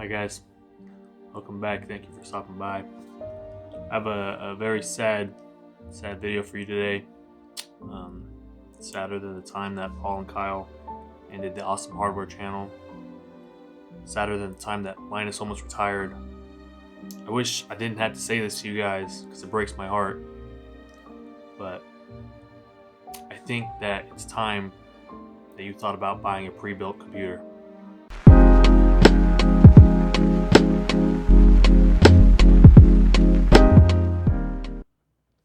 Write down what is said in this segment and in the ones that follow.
Hi guys, welcome back. Thank you for stopping by. I have a very sad video for you today. Um, Sadder than the time that Paul and Kyle ended the Awesome Hardware channel. Sadder than the time that Linus almost retired. I wish I didn't have to say this to you guys because it breaks my heart. But I think that it's time that you thought about buying a pre-built computer.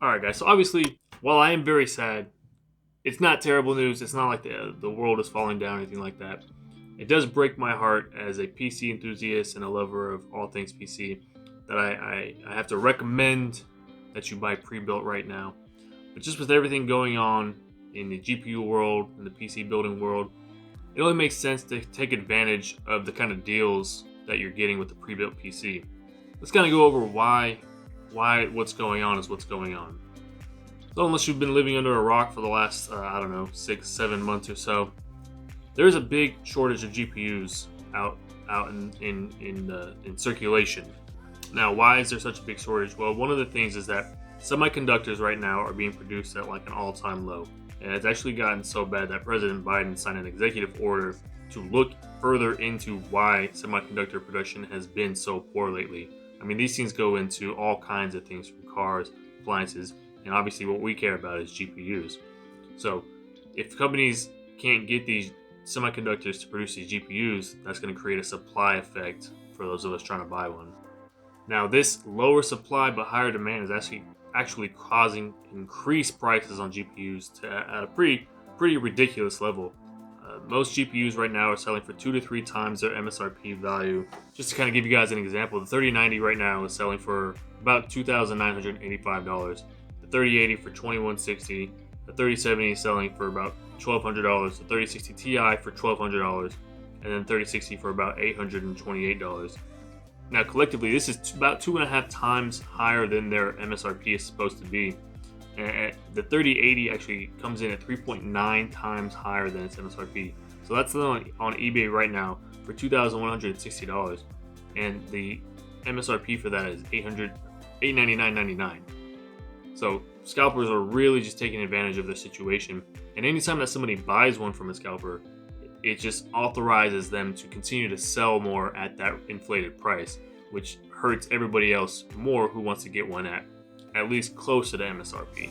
Alright guys, so obviously, while I am very sad, it's not terrible news. It's not like the world is falling down or anything like that. It does break my heart as a PC enthusiast and a lover of all things PC that I have to recommend that you buy pre-built right now. But just with everything going on in the GPU world, in the PC building world, it only makes sense to take advantage of the kind of deals that you're getting with the pre-built PC. Let's kind of go over why what's going on is what's going on. So unless you've been living under a rock for the last, 6-7 months or so, there's a big shortage of GPUs out in circulation. Now, why is there such a big shortage? Well, one of the things is that semiconductors right now are being produced at like an all-time low. And it's actually gotten so bad that President Biden signed an executive order to look further into why semiconductor production has been so poor lately. I mean, these things go into all kinds of things from cars, appliances, and obviously what we care about is GPUs. So if companies can't get these semiconductors to produce these GPUs, that's going to create a supply effect for those of us trying to buy one. Now, this lower supply but higher demand is actually causing increased prices on GPUs at a pretty ridiculous level. Most GPUs right now are selling for 2 to 3 times their MSRP value. Just to kind of give you guys an example, the 3090 right now is selling for about $2,985. The 3080 for $2,160. The 3070 is selling for about $1,200. The 3060 Ti for $1,200, and then 3060 for about $828. Now, collectively, this is about 2.5 times higher than their MSRP is supposed to be. And the 3080 actually comes in at 3.9 times higher than its MSRP. So that's on eBay right now for $2,160, and the MSRP for that is $899.99. So scalpers are really just taking advantage of their situation. And anytime that somebody buys one from a scalper, it just authorizes them to continue to sell more at that inflated price, which hurts everybody else more who wants to get one at least close to the MSRP.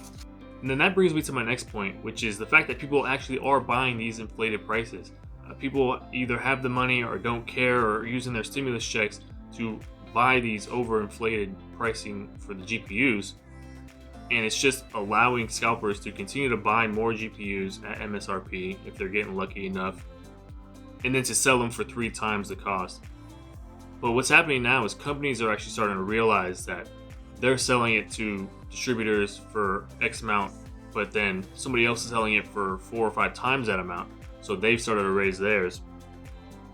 And then that brings me to my next point, which is the fact that people actually are buying these inflated prices. People either have the money or don't care, or are using their stimulus checks to buy these overinflated pricing for the GPUs. And it's just allowing scalpers to continue to buy more GPUs at MSRP if they're getting lucky enough, and then to sell them for 3 times the cost. But what's happening now is companies are actually starting to realize that they're selling it to distributors for X amount, but then somebody else is selling it for 4 or 5 times that amount. So they've started to raise theirs.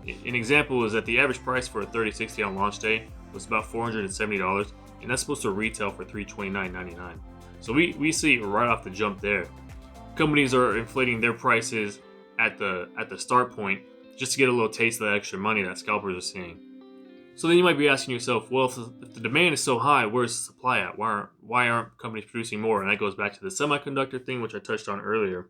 An example is that the average price for a 3060 on launch day was about $470, and that's supposed to retail for $329.99. So we see right off the jump there, companies are inflating their prices at the start point just to get a little taste of the extra money that scalpers are seeing. So then you might be asking yourself, well, if the demand is so high, where's the supply at? Why aren't companies producing more? And that goes back to the semiconductor thing, which I touched on earlier.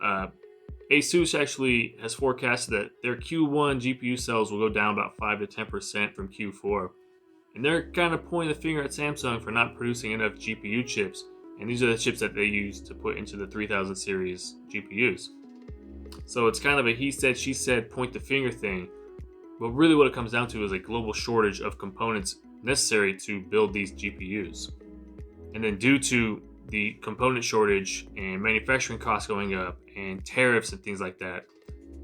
ASUS actually has forecasted that their Q1 GPU sales will go down about 5 to 10% from Q4. And they're kind of pointing the finger at Samsung for not producing enough GPU chips. And these are the chips that they use to put into the 3000 series GPUs. So it's kind of a he said, she said, point the finger thing. But really what it comes down to is a global shortage of components necessary to build these GPUs. And then due to the component shortage and manufacturing costs going up and tariffs and things like that,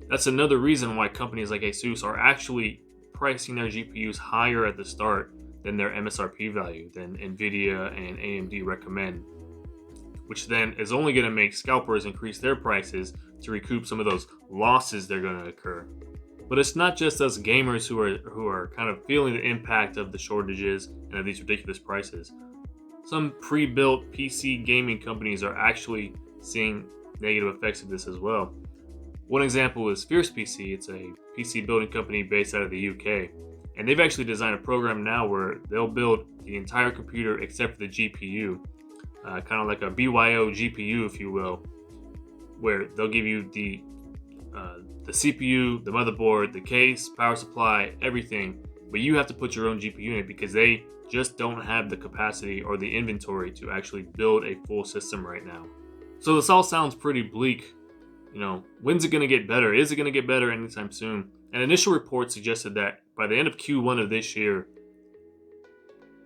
that's another reason why companies like ASUS are actually pricing their GPUs higher at the start than their MSRP value, than NVIDIA and AMD recommend, which then is only going to make scalpers increase their prices to recoup some of those losses they're going to occur. But it's not just us gamers who are kind of feeling the impact of the shortages and of these ridiculous prices. Some pre-built PC gaming companies are actually seeing negative effects of this as well. One example is Fierce PC. It's a PC building company based out of the UK, And they've actually designed a program now where they'll build the entire computer except for the GPU, kind of like a BYO GPU, if you will, where they'll give you the CPU, the motherboard, the case, power supply, everything, but you have to put your own GPU in it because they just don't have the capacity or the inventory to actually build a full system right now. So this all sounds pretty bleak. When's it going to get better? Is it going to get better anytime soon? An initial report suggested that by the end of Q1 of this year,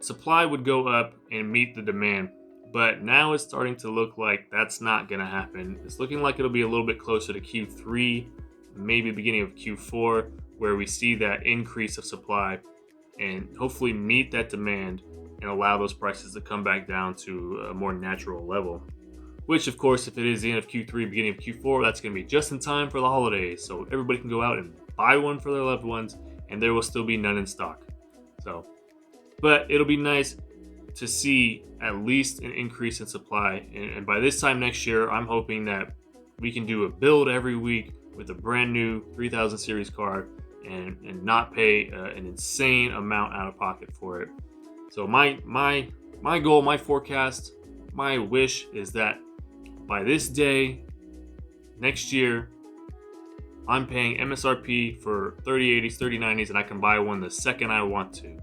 supply would go up and meet the demand. But now it's starting to look like that's not going to happen. It's looking like it'll be a little bit closer to Q3, maybe beginning of Q4, where we see that increase of supply and hopefully meet that demand and allow those prices to come back down to a more natural level. Which, of course, if it is the end of Q3, beginning of Q4, that's going to be just in time for the holidays. So everybody can go out and buy one for their loved ones, and there will still be none in stock. But it'll be nice to see at least an increase in supply. And by this time next year, I'm hoping that we can do a build every week with a brand new 3000 series card and not pay an insane amount out of pocket for it. So my goal, my forecast, my wish is that by this day next year, I'm paying MSRP for 3080s, 3090s, and I can buy one the second I want to.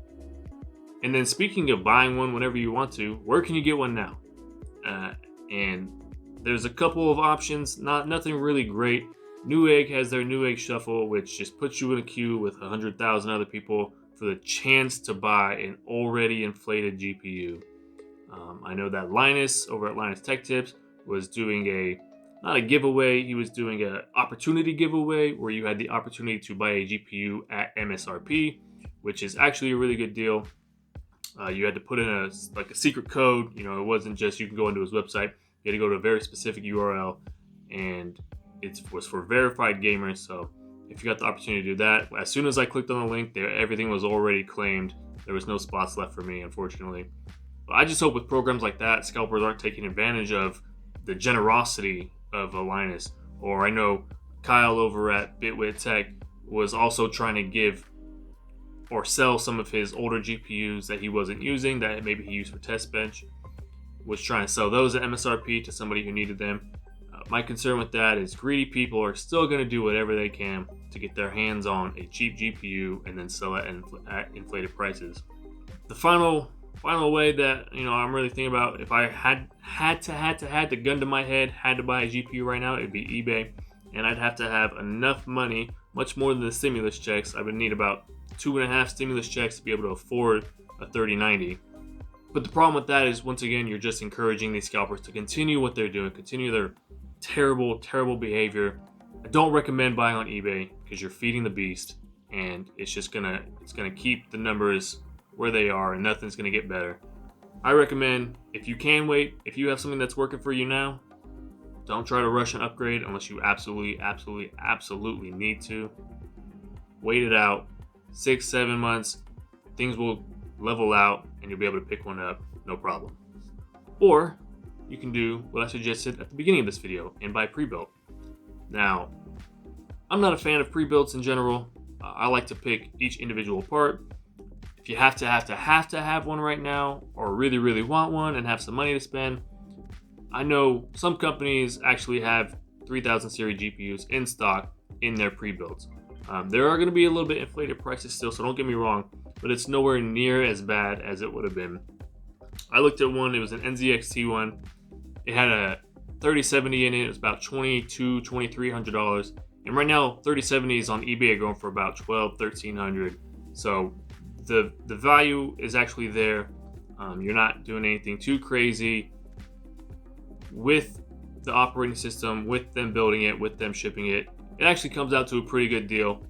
And then speaking of buying one whenever you want to, where can you get one now? And there's a couple of options, nothing really great. Newegg has their Newegg Shuffle, which just puts you in a queue with 100,000 other people for the chance to buy an already inflated GPU. I know that Linus over at Linus Tech Tips was doing not a giveaway, he was doing an opportunity giveaway where you had the opportunity to buy a GPU at MSRP, which is actually a really good deal. You had to put in a secret code. It wasn't just you can go into his website. You had to go to a very specific URL, and it was for verified gamers. So if you got the opportunity to do that, as soon as I clicked on the link, everything was already claimed. There was no spots left for me, unfortunately. But I just hope with programs like that, scalpers aren't taking advantage of the generosity of a Linus. Or I know Kyle over at Bitwit Tech was also trying to give or sell some of his older GPUs that he wasn't using, that maybe he used for test bench, was trying to sell those at MSRP to somebody who needed them. My concern with that is greedy people are still going to do whatever they can to get their hands on a cheap GPU and then sell it at inflated prices. The final way that I'm really thinking about, if I had to gun to my head, had to buy a GPU right now, it'd be eBay, and I'd have to have enough money, much more than the stimulus checks. I would need about 2.5 stimulus checks to be able to afford a 3090. But the problem with that is, once again, you're just encouraging these scalpers to continue what they're doing, continue their terrible behavior. I don't recommend buying on eBay because you're feeding the beast, and it's gonna keep the numbers where they are, and nothing's gonna get better. I recommend, if you can wait, if you have something that's working for you now, don't try to rush an upgrade unless you absolutely need to. Wait it out. 6-7 months, things will level out and you'll be able to pick one up, no problem. Or you can do what I suggested at the beginning of this video and buy pre-built. Now, I'm not a fan of pre-builts in general. I like to pick each individual part. If you have to have one right now, or really want one and have some money to spend, I know some companies actually have 3000 series GPUs in stock in their pre-builts. There are going to be a little bit inflated prices still, so don't get me wrong, but it's nowhere near as bad as it would have been. I looked at one, it was an NZXT one. It had a 3070 in it. It was about $2,200-$2,300. And right now, 3070s on eBay are going for about $1,200-$1,300. So the value is actually there. You're not doing anything too crazy with the operating system, with them building it, with them shipping it. It actually comes out to a pretty good deal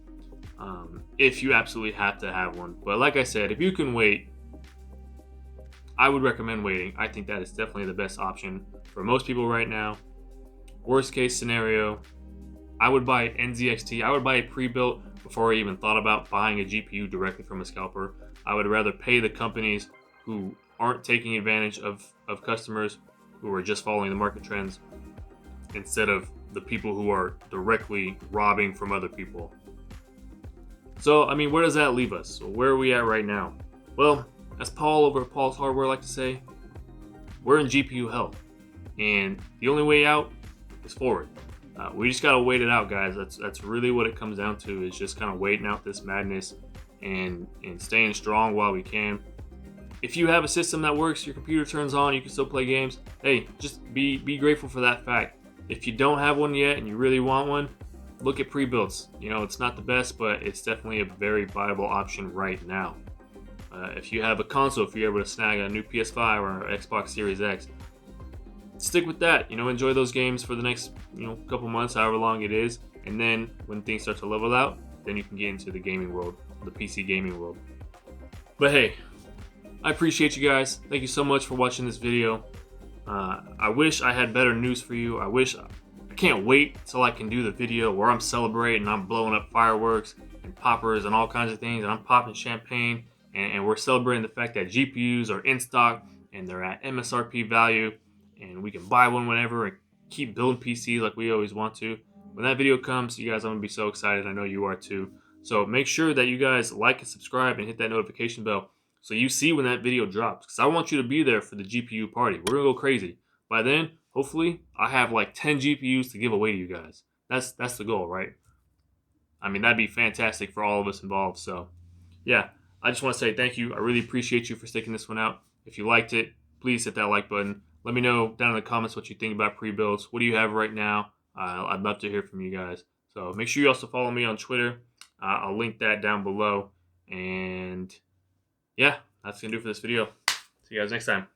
if you absolutely have to have one. But like I said, if you can wait, I would recommend waiting. I think that is definitely the best option for most people right now. Worst case scenario, I would buy NZXT. I would buy a pre-built before I even thought about buying a GPU directly from a scalper. I would rather pay the companies who aren't taking advantage of customers who are just following the market trends instead of the people who are directly robbing from other people. So, I mean, where does that leave us? So where are we at right now? Well, as Paul over at Paul's Hardware like to say, we're in GPU hell. And the only way out is forward. We just gotta wait it out, guys. That's really what it comes down to, is just kind of waiting out this madness and staying strong while we can. If you have a system that works, your computer turns on, you can still play games. Hey, just be grateful for that fact. If you don't have one yet and you really want one, look at pre-builds. You know, it's not the best, but it's definitely a very viable option right now. If you have a console, if you're able to snag a new PS5 or Xbox Series X, stick with that. You know, enjoy those games for the next, couple months, however long it is. And then when things start to level out, then you can get into the gaming world, the PC gaming world. But hey, I appreciate you guys. Thank you so much for watching this video. I wish I had better news for you. I can't wait till I can do the video where I'm celebrating, I'm blowing up fireworks and poppers and all kinds of things, and I'm popping champagne, and we're celebrating the fact that GPUs are in stock and they're at MSRP value, and we can buy one whenever and keep building PCs like we always want to. When that video comes, you guys, I'm gonna be so excited. I know you are too. So make sure that you guys like and subscribe and hit that notification bell so you see when that video drops, because I want you to be there for the GPU party. We're gonna go crazy. By then, hopefully, I have like 10 GPUs to give away to you guys. That's the goal, right? I mean, that'd be fantastic for all of us involved. So, yeah, I just want to say thank you. I really appreciate you for sticking this one out. If you liked it, please hit that like button. Let me know down in the comments what you think about pre-builds. What do you have right now? I'd love to hear from you guys. So make sure you also follow me on Twitter. I'll link that down below. And yeah, that's going to do it for this video. See you guys next time.